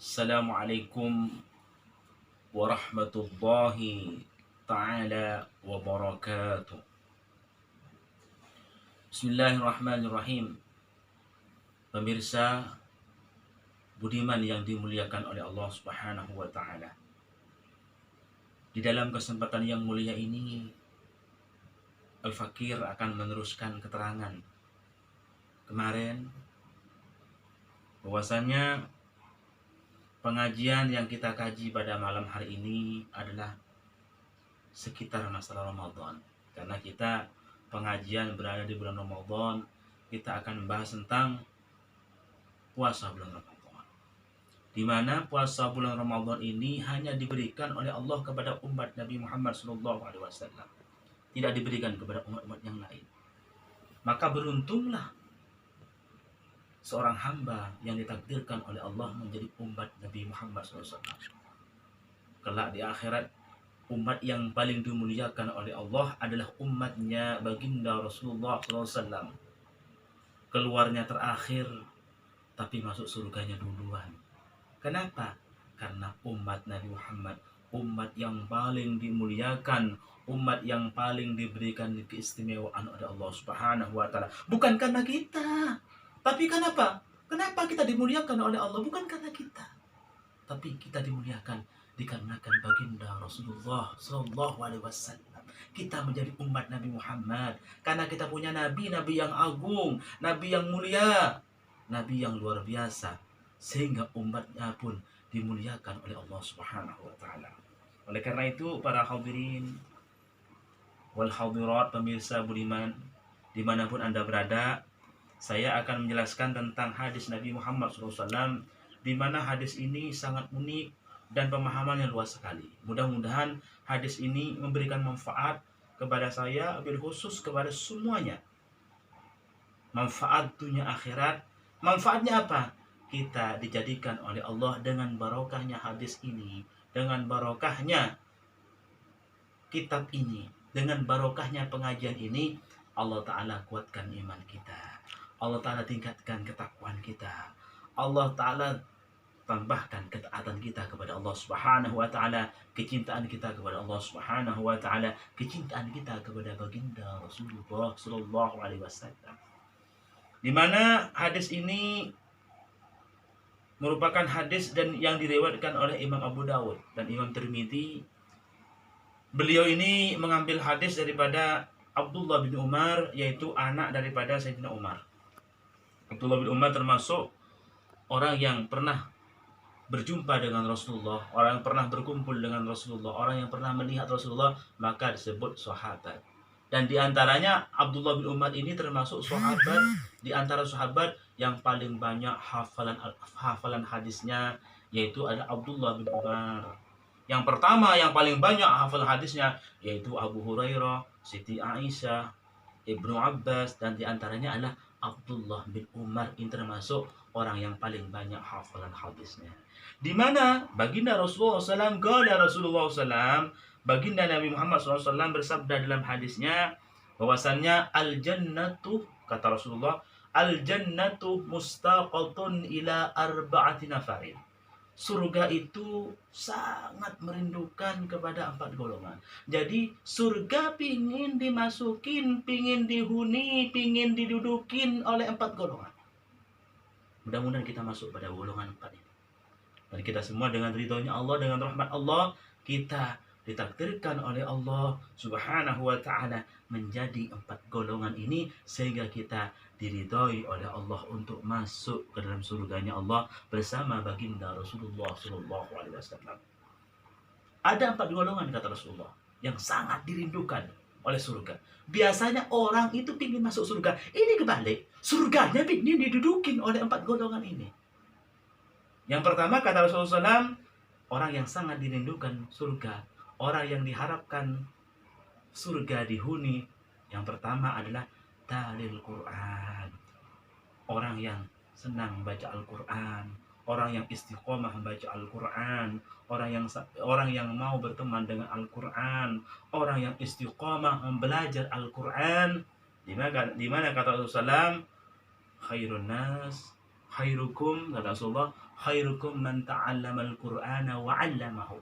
Assalamualaikum warahmatullahi ta'ala wabarakatuh. Bismillahirrahmanirrahim. Pemirsa budiman yang dimuliakan oleh Allah Subhanahu wa taala. Di dalam kesempatan yang mulia ini, Al-Fakir akan meneruskan keterangan kemarin bahwasanya pengajian yang kita kaji pada malam hari ini adalah sekitar masalah Ramadan. Karena kita pengajian berada di bulan Ramadan, kita akan membahas tentang puasa bulan Ramadan. Di mana puasa bulan Ramadan ini hanya diberikan oleh Allah kepada umat Nabi Muhammad SAW. Tidak diberikan kepada umat-umat yang lain. Maka beruntunglah seorang hamba yang ditakdirkan oleh Allah menjadi umat Nabi Muhammad SAW. Kelak di akhirat, umat yang paling dimuliakan oleh Allah adalah umatnya baginda Rasulullah SAW. Keluarnya terakhir, tapi masuk surganya duluan. Kenapa? Karena umat Nabi Muhammad, umat yang paling dimuliakan, umat yang paling diberikan keistimewaan oleh Allah Subhanahu wa taala. Bukan karena kita. Tapi kenapa? Kenapa kita dimuliakan oleh Allah? Bukan karena kita. Tapi kita dimuliakan dikarenakan baginda Rasulullah sallallahu alaihi wasallam. Kita menjadi umat Nabi Muhammad karena kita punya nabi yang agung, nabi yang mulia, nabi yang luar biasa, sehingga umatnya pun dimuliakan oleh Allah Subhanahu wa taala. Oleh karena itu, para hadirin wal hadirat, pemirsa budiman dimanapun Anda berada, saya akan menjelaskan tentang hadis Nabi Muhammad SAW, di mana hadis ini sangat unik dan pemahamannya luas sekali. Mudah-mudahan hadis ini memberikan manfaat kepada saya, bil khusus kepada semuanya. Manfaat dunia akhirat. Manfaatnya apa? Kita dijadikan oleh Allah dengan barokahnya hadis ini, dengan barokahnya kitab ini, dengan barokahnya pengajian ini, Allah Ta'ala kuatkan iman kita, Allah Ta'ala tingkatkan ketakwaan kita, Allah Ta'ala tambahkan ketaatan kita kepada Allah Subhanahu wa taala, kecintaan kita kepada Allah Subhanahu wa taala, kecintaan kita kepada baginda Rasulullah sallallahu alaihi wasallam. Di mana hadis ini merupakan hadis dan yang diriwayatkan oleh Imam Abu Dawud dan Imam Tirmidzi. Beliau ini mengambil hadis daripada Abdullah bin Umar, yaitu anak daripada Sayyidina Umar. Abdullah bin Umar termasuk orang yang pernah berjumpa dengan Rasulullah, orang yang pernah berkumpul dengan Rasulullah, orang yang pernah melihat Rasulullah, maka disebut sahabat. Dan diantaranya Abdullah bin Umar ini termasuk sahabat, di antara sahabat yang paling banyak hafalan hadisnya, yaitu ada Abdullah bin Umar. Yang pertama yang paling banyak hafalan hadisnya yaitu Abu Hurairah, Siti Aisyah, Ibnu Abbas, dan diantaranya adalah Abdullah bin Umar. Ini termasuk orang yang paling banyak hafalan hadisnya. Di mana baginda Rasulullah SAW, baginda Nabi Muhammad SAW bersabda dalam hadisnya bahwasannya al-jannatu, kata Rasulullah, al-jannatu mustaqatun ila arba'ati nafarin. Surga itu sangat merindukan kepada 4 golongan. Jadi surga pingin dimasukin, pingin dihuni, pingin didudukin oleh 4 golongan. Mudah-mudahan kita masuk pada golongan 4 ini. Dan kita semua dengan ridhonya Allah, dengan rahmat Allah, kita ditakdirkan oleh Allah Subhanahu wa ta'ala menjadi 4 golongan ini, sehingga kita diridhoi oleh Allah untuk masuk ke dalam surganya Allah bersama baginda Rasulullah sallallahu alaihi wasallam. Ada 4 golongan, kata Rasulullah, yang sangat dirindukan oleh surga. Biasanya orang itu pingin masuk surga, ini kebalik, surganya pingin didudukin oleh 4 golongan ini. Yang pertama, kata Rasulullah SAW, orang yang sangat dirindukan surga, orang yang diharapkan surga dihuni, yang pertama adalah talil Quran. Orang yang senang baca Al-Quran, orang yang istiqomah membaca Al-Quran, orang yang mau berteman dengan Al-Quran, orang yang istiqomah belajar Al-Quran. Di mana kata Rasulullah SAW, khairun nas khairukum, kata Rasulullah, khairukum man ta'allama al-Qur'ana wa 'allamahu.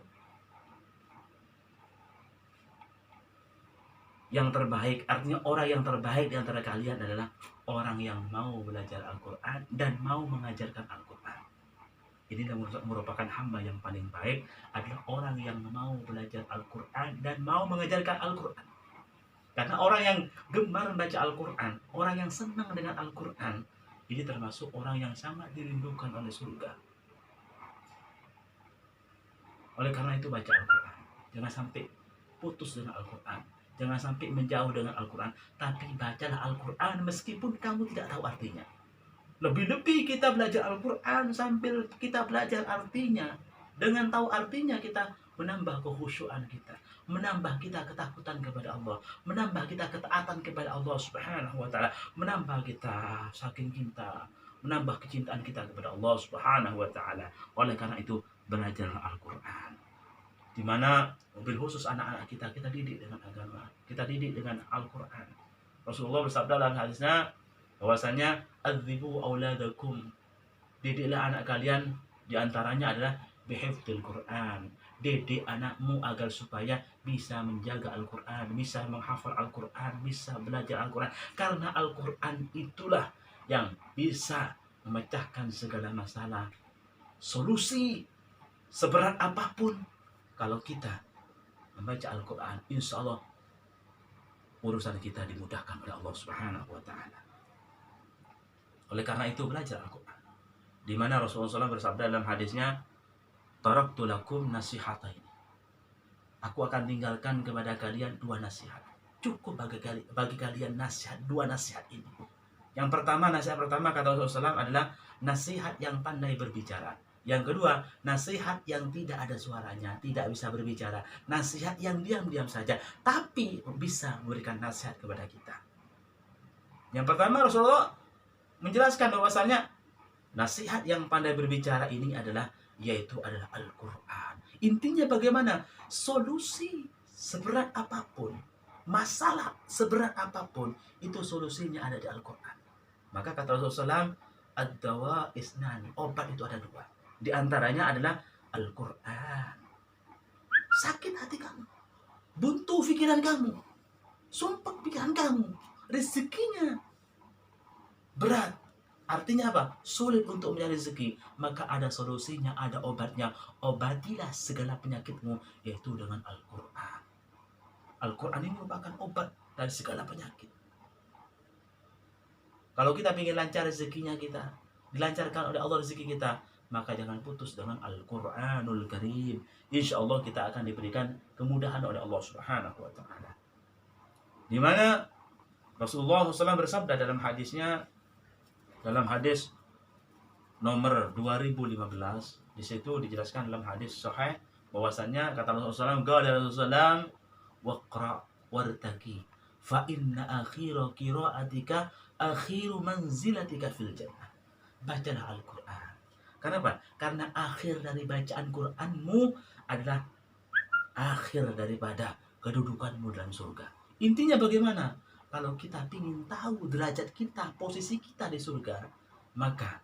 Yang terbaik, artinya orang yang terbaik di antara kalian adalah orang yang mau belajar Al-Quran dan mau mengajarkan Al-Quran. Ini merupakan hamba yang paling baik adalah orang yang mau belajar Al-Quran dan mau mengajarkan Al-Quran. Karena orang yang gemar membaca Al-Quran, orang yang senang dengan Al-Quran, ini termasuk orang yang sangat dirindukan oleh surga. Oleh karena itu baca Al-Quran. Jangan sampai putus dengan Al-Quran. Jangan sampai menjauh dengan Al-Quran. Tapi bacalah Al-Quran meskipun kamu tidak tahu artinya. Lebih-lebih kita belajar Al-Quran sambil kita belajar artinya. Dengan tahu artinya kita menambah kekhusyuan kita. Menambah kita ketakutan kepada Allah. Menambah kita ketaatan kepada Allah Subhanahu wa ta'ala. Menambah kita saking cinta. Menambah kecintaan kita kepada Allah Subhanahu wa ta'ala. Oleh karena itu belajarlah Al-Quran. Di mana mobil khusus anak-anak kita didik dengan agama, kita didik dengan Al-Quran. Rasulullah bersabda dalam hadisnya bahwasanya adzibu auladakum, didiklah anak kalian, diantaranya adalah bihifdzil Quran, didik anakmu agar supaya bisa menjaga Al-Quran, bisa menghafal Al-Quran, bisa belajar Al-Quran, karena Al-Quran itulah yang bisa memecahkan segala masalah. Solusi seberat apapun, kalau kita membaca Al-Quran, insya Allah urusan kita dimudahkan oleh Allah Subhanahu wa ta'ala. Oleh karena itu belajar Al-Quran. Di mana Rasulullah SAW bersabda dalam hadisnya, taraktu lakum nasihatain. Aku akan tinggalkan kepada kalian dua nasihat. Cukup bagi kalian nasihat, dua nasihat ini. Yang pertama, nasihat pertama kata Rasulullah SAW adalah nasihat yang pandai berbicara. Yang kedua, nasihat yang tidak ada suaranya, tidak bisa berbicara. Nasihat yang diam-diam saja, tapi bisa memberikan nasihat kepada kita. Yang pertama, Rasulullah menjelaskan bahwasanya nasihat yang pandai berbicara ini yaitu adalah Al-Quran. Intinya bagaimana? Solusi seberat apapun, masalah seberat apapun, itu solusinya ada di Al-Quran. Maka kata Rasulullah SAW, ad-dawa isnani, obat itu ada dua. Di antaranya adalah Al-Quran. Sakit hati kamu, buntu pikiran kamu, sumpah pikiran kamu, rezekinya berat, artinya apa? Sulit untuk mencari rezeki. Maka ada solusinya, ada obatnya. Obatilah segala penyakitmu, yaitu dengan Al-Quran. Al-Quran ini merupakan obat dari segala penyakit. Kalau kita ingin lancar rezekinya kita, dilancarkan oleh Allah rezeki kita, maka jangan putus dengan Al-Quranul Karim. Insya Allah kita akan diberikan kemudahan oleh Allah Subhanahu wa ta'ala. Di mana Rasulullah SAW bersabda dalam hadisnya, dalam hadis nomor 2015, di situ dijelaskan dalam hadis sahih bahwasannya kata Rasulullah SAW, waqra wartaqi fa inna akhira qiraatika akhiru manzilatika fil jannah. Bacalah Al-Quran. Kenapa? Karena akhir dari bacaan Quranmu adalah akhir daripada kedudukanmu dalam surga. Intinya bagaimana? Kalau kita ingin tahu derajat kita, posisi kita di surga, maka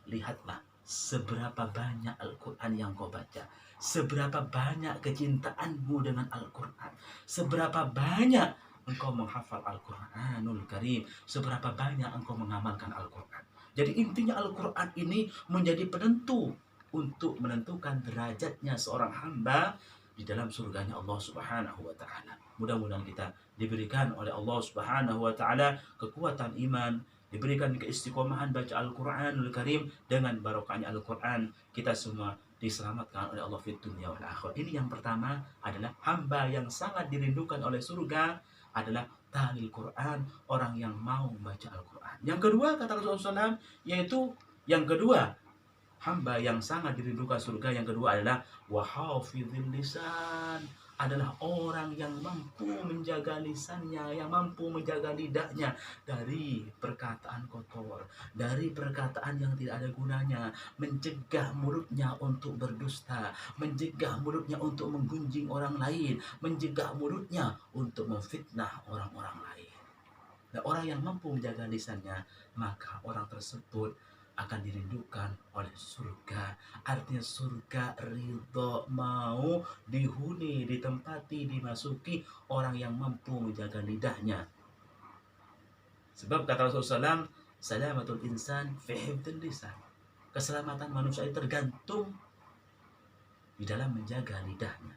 lihatlah seberapa banyak Al-Quran yang kau baca, seberapa banyak kecintaanmu dengan Al-Quran, seberapa banyak engkau menghafal Al-Quranul Karim, seberapa banyak engkau mengamalkan Al-Quran. Jadi intinya Al-Quran ini menjadi penentu untuk menentukan derajatnya seorang hamba di dalam surganya Allah Subhanahu wa ta'ala. Mudah-mudahan kita diberikan oleh Allah Subhanahu wa ta'ala kekuatan iman, diberikan keistiqomahan baca Al-Quranul Karim. Dengan barokahnya Al-Quran, kita semua diselamatkan oleh Allah fid dunya wal akhirah. Ini yang pertama adalah hamba yang sangat dirindukan oleh surga adalah talil Quran, orang yang mau membaca Al-Quran. Yang kedua kata Rasulullah SAW, yaitu yang kedua, hamba yang sangat dirindukan surga yang kedua adalah wahafizil lisan, adalah orang yang mampu menjaga lisannya, yang mampu menjaga lidahnya dari perkataan kotor, dari perkataan yang tidak ada gunanya, mencegah mulutnya untuk berdusta, mencegah mulutnya untuk menggunjing orang lain, mencegah mulutnya untuk memfitnah orang-orang lain. Dan orang yang mampu menjaga lisannya, maka orang tersebut akan dirindukan oleh surga. Artinya surga ridho, mau dihuni, ditempati, dimasuki orang yang mampu menjaga lidahnya. Sebab kata Rasulullah SAW, salamatul insan fi hifdzil lisan. Keselamatan manusia itu tergantung di dalam menjaga lidahnya.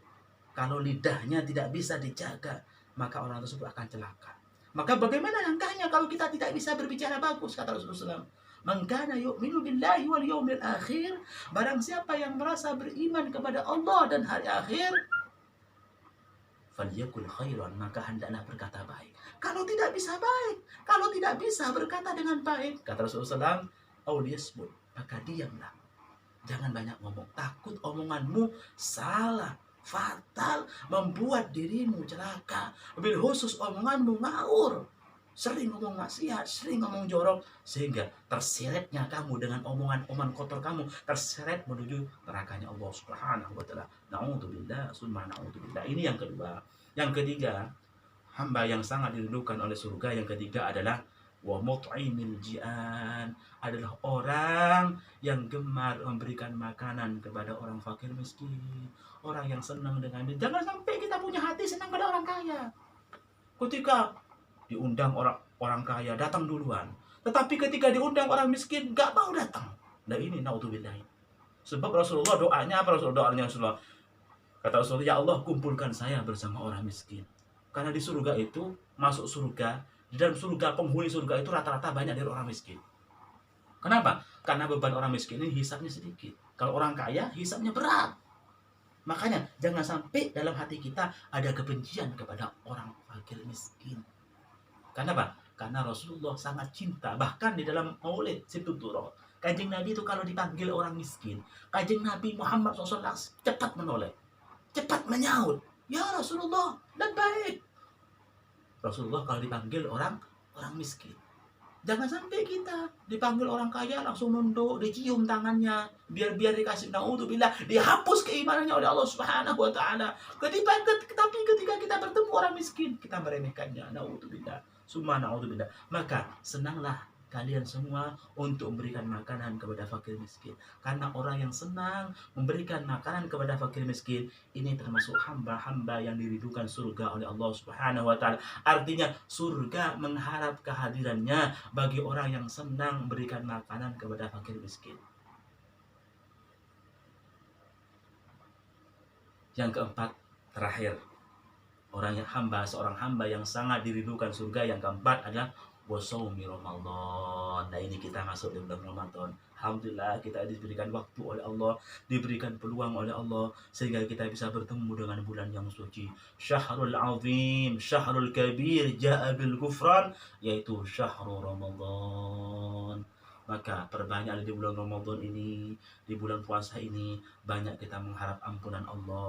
Kalau lidahnya tidak bisa dijaga, maka orang tersebut akan celaka. Maka bagaimana langkahnya kalau kita tidak bisa berbicara bagus, kata Rasulullah SAW. Man kana yu'minu billahi wal yawmil akhir, barang siapa yang merasa beriman kepada Allah dan hari akhir, falyakul khairan, maka hendaklah berkata baik. Kalau tidak bisa baik, kalau tidak bisa berkata dengan baik, kata Rasulullah SAW, au liyasmut, maka diamlah. Jangan banyak ngomong, takut omonganmu salah, fatal, membuat dirimu celaka. Bil khusus omonganmu ngawur, sering ngomong maksiat, sering ngomong jorok, sehingga terseretnya kamu dengan omongan-omongan kotor kamu, terseret menuju nerakanya Allah Subhanahu wa taala. Na'udzubillah, summa na'udzubillah. Ini yang kedua. Yang ketiga, hamba yang sangat dirindukan oleh surga yang ketiga adalah wa mut'imil ji'an, adalah orang yang gemar memberikan makanan kepada orang fakir miskin, orang yang senang dengan dia. Jangan sampai kita punya hati senang pada orang kaya. Ketika diundang orang kaya datang duluan, tetapi ketika diundang orang miskin gak mau datang. Nah ini naudzubillah. Sebab Rasulullah doanya apa? Doanya Rasulullah, kata Rasulullah, ya Allah kumpulkan saya bersama orang miskin. Karena di surga itu, masuk surga, di dalam surga, penghuni surga itu rata-rata banyak dari orang miskin. Kenapa? Karena beban orang miskin ini hisapnya sedikit. Kalau orang kaya hisapnya berat. Makanya jangan sampai dalam hati kita ada kebencian kepada orang fakir miskin. Kenapa? Karena Rasulullah sangat cinta. Bahkan di dalam Maulid Situturo, Kanjeng Nabi itu kalau dipanggil orang miskin, Kanjeng Nabi Muhammad SAW cepat menoleh, cepat menyaut, ya Rasulullah, dan baik. Rasulullah kalau dipanggil orang miskin, jangan sampai kita dipanggil orang kaya langsung nunduk, dicium tangannya, biar dikasih naudzubillah, dihapus keimanannya oleh Allah Subhanahu wa taala. Tapi ketika kita bertemu orang miskin, kita meremehkannya, naudzubillah, summa naudzubillah. Maka senanglah kalian semua untuk memberikan makanan kepada fakir miskin. Karena orang yang senang memberikan makanan kepada fakir miskin, ini termasuk hamba-hamba yang dirindukan surga oleh Allah Subhanahu wa taala. Artinya surga mengharap kehadirannya bagi orang yang senang memberikan makanan kepada fakir miskin. Yang keempat, terakhir, seorang hamba yang sangat dirindukan surga yang keempat adalah wasaumi Ramadan. Nah ini kita masuk di bulan Ramadan. Alhamdulillah kita diberikan waktu oleh Allah, diberikan peluang oleh Allah, sehingga kita bisa bertemu dengan bulan yang suci. Syahrul azim, syahrul kabir, ja'a bil ghufran, yaitu syahrul Ramadan. Maka perbanyak di bulan Ramadan ini, di bulan puasa ini, banyak kita mengharap ampunan Allah.